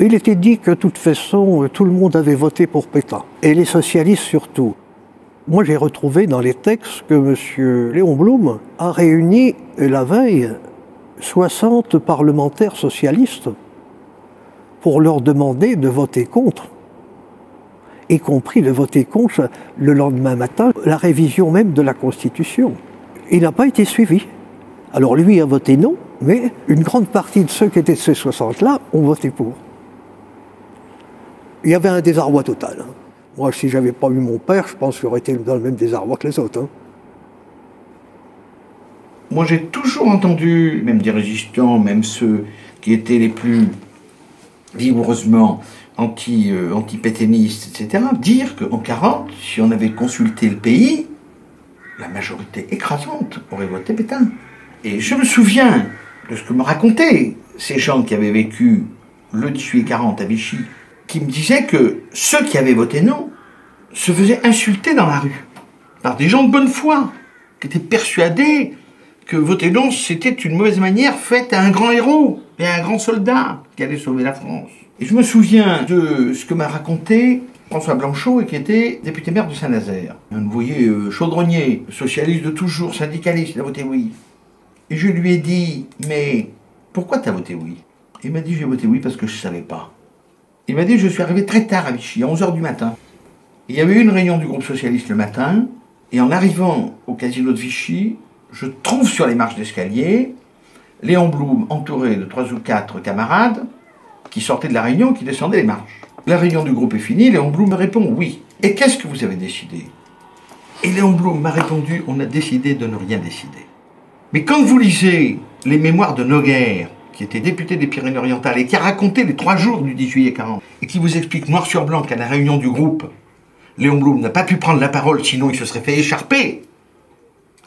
Il était dit que de toute façon, tout le monde avait voté pour Pétain, et les socialistes surtout. Moi, j'ai retrouvé dans les textes que M. Léon Blum a réuni la veille 60 parlementaires socialistes pour leur demander de voter contre, y compris de voter contre le lendemain matin la révision même de la Constitution. Il n'a pas été suivi. Alors lui a voté non, mais une grande partie de ceux qui étaient de ces 60-là ont voté pour. Il y avait un désarroi total. Moi, si je n'avais pas eu mon père, je pense que j'aurais été dans le même désarroi que les autres. Moi, j'ai toujours entendu, même des résistants, même ceux qui étaient les plus vigoureusement anti-pétainistes, etc., dire qu'en 40, si on avait consulté le pays, la majorité écrasante aurait voté Pétain. Et je me souviens de ce que me racontaient ces gens qui avaient vécu le 10 juillet 40 à Vichy, qui me disaient que ceux qui avaient voté non se faisaient insulter dans la rue par des gens de bonne foi, qui étaient persuadés que voter non, c'était une mauvaise manière faite à un grand héros et à un grand soldat qui allait sauver la France. Et je me souviens de ce que m'a raconté François Blanchot, qui était député maire de Saint-Nazaire. Un ouvrier chaudronnier, socialiste de toujours, syndicaliste, il a voté oui. Et je lui ai dit, mais pourquoi tu as voté oui? Il m'a dit, j'ai voté oui parce que je ne savais pas. Il m'a dit, je suis arrivé très tard à Vichy, à 11h du matin. Il y avait eu une réunion du groupe socialiste le matin, et en arrivant au casino de Vichy, je trouve sur les marches d'escalier Léon Blum entouré de 3 ou 4 camarades qui sortaient de la réunion, qui descendaient les marches. La réunion du groupe est finie, Léon Blum me répond oui. Et qu'est-ce que vous avez décidé? Et Léon Blum m'a répondu, on a décidé de ne rien décider. Mais quand vous lisez les mémoires de Noguer, qui était député des Pyrénées-Orientales et qui a raconté les 3 jours du 10 juillet 40, et qui vous explique noir sur blanc qu'à la réunion du groupe, Léon Blum n'a pas pu prendre la parole, sinon il se serait fait écharper,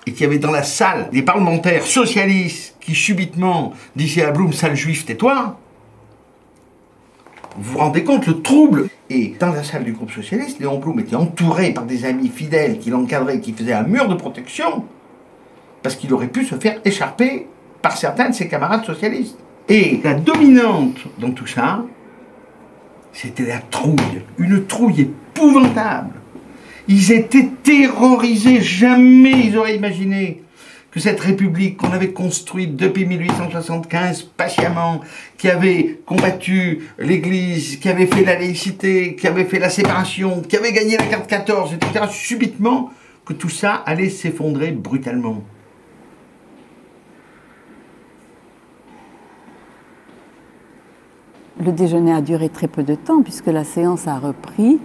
et qu'il y avait dans la salle des parlementaires socialistes qui subitement disaient à Blum, sale juif, tais-toi, vous vous rendez compte le trouble? Et dans la salle du groupe socialiste, Léon Blum était entouré par des amis fidèles qui l'encadraient, qui faisaient un mur de protection, parce qu'il aurait pu se faire écharper par certains de ses camarades socialistes. Et la dominante dans tout ça, c'était la trouille, une trouille épouvantable. Ils étaient terrorisés, jamais ils auraient imaginé que cette République qu'on avait construite depuis 1875 patiemment, qui avait combattu l'Église, qui avait fait la laïcité, qui avait fait la séparation, qui avait gagné la carte 14, etc., subitement, que tout ça allait s'effondrer brutalement. Le déjeuner a duré très peu de temps puisque la séance a repris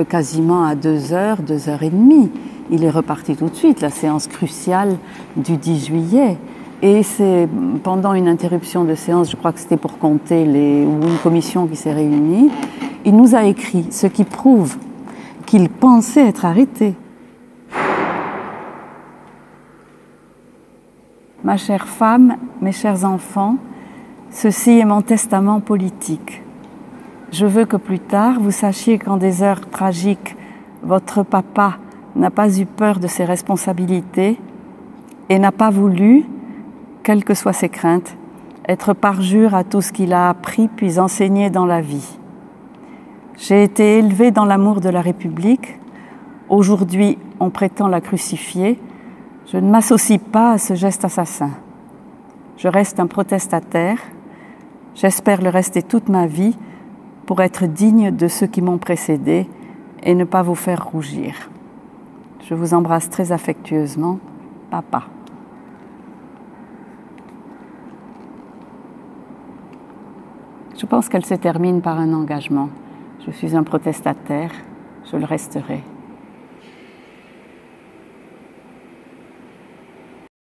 quasiment à 2h, 2h30. Il est reparti tout de suite, la séance cruciale du 10 juillet. Et c'est pendant une interruption de séance, je crois que c'était pour compter ou une commission qui s'est réunie, il nous a écrit, ce qui prouve qu'il pensait être arrêté. Ma chère femme, mes chers enfants, ceci est mon testament politique. Je veux que plus tard, vous sachiez qu'en des heures tragiques, votre papa n'a pas eu peur de ses responsabilités et n'a pas voulu, quelles que soient ses craintes, être parjure à tout ce qu'il a appris puis enseigné dans la vie. J'ai été élevée dans l'amour de la République. Aujourd'hui, on prétend la crucifier. Je ne m'associe pas à ce geste assassin. Je reste un protestataire. J'espère le rester toute ma vie pour être digne de ceux qui m'ont précédé et ne pas vous faire rougir. Je vous embrasse très affectueusement, papa. Je pense qu'elle se termine par un engagement. Je suis un protestataire, je le resterai.